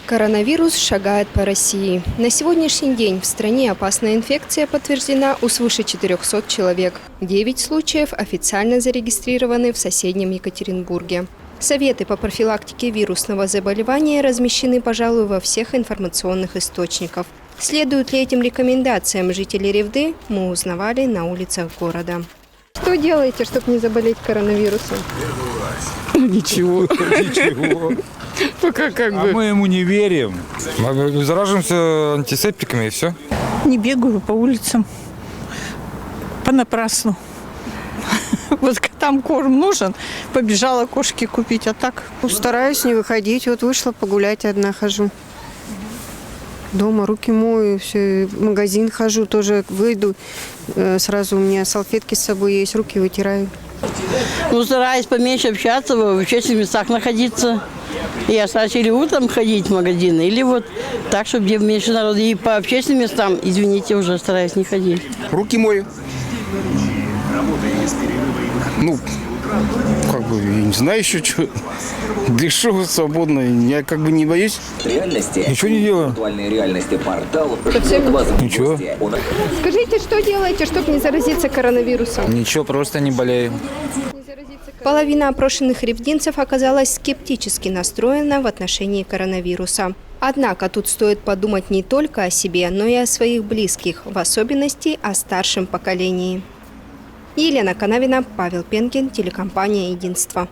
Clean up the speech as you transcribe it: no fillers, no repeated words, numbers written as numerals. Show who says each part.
Speaker 1: Коронавирус шагает по России. На сегодняшний день в стране опасная инфекция подтверждена у свыше 400 человек. 9 случаев официально зарегистрированы в соседнем Екатеринбурге. Советы по профилактике вирусного заболевания размещены, пожалуй, во всех информационных источниках. Следуют ли этим рекомендациям жители Ревды, мы узнавали на улицах города. Что делаете, чтобы не заболеть коронавирусом?
Speaker 2: Ничего. Пока как бы.
Speaker 3: Мы ему не верим. Мы заражаемся антисептиками и все.
Speaker 4: Не бегаю по улицам понапрасну. Вот там корм нужен, побежала кошки купить, а так?
Speaker 5: Стараюсь не выходить. Вот вышла погулять, одна хожу. Дома руки мою, все, в магазин хожу, тоже выйду. Сразу у меня салфетки с собой есть, руки вытираю.
Speaker 6: Ну, стараюсь поменьше общаться, в общественных местах находиться. Я стараюсь или утром ходить в магазины, или вот так, чтобы где меньше народа. И по общественным местам, извините, уже стараюсь не ходить.
Speaker 7: Руки мою. Ну, как бы, я не знаю еще, что. Дышу свободно, я как бы не боюсь.
Speaker 3: Ничего не делаю. Ничего.
Speaker 1: Скажите, что делаете, чтобы не заразиться коронавирусом?
Speaker 3: Ничего, просто не болею.
Speaker 1: Половина опрошенных ревдинцев оказалась скептически настроена в отношении коронавируса. Однако тут стоит подумать не только о себе, но и о своих близких, в особенности о старшем поколении. Елена Канавина, Павел Пенкин, телекомпания «Единство».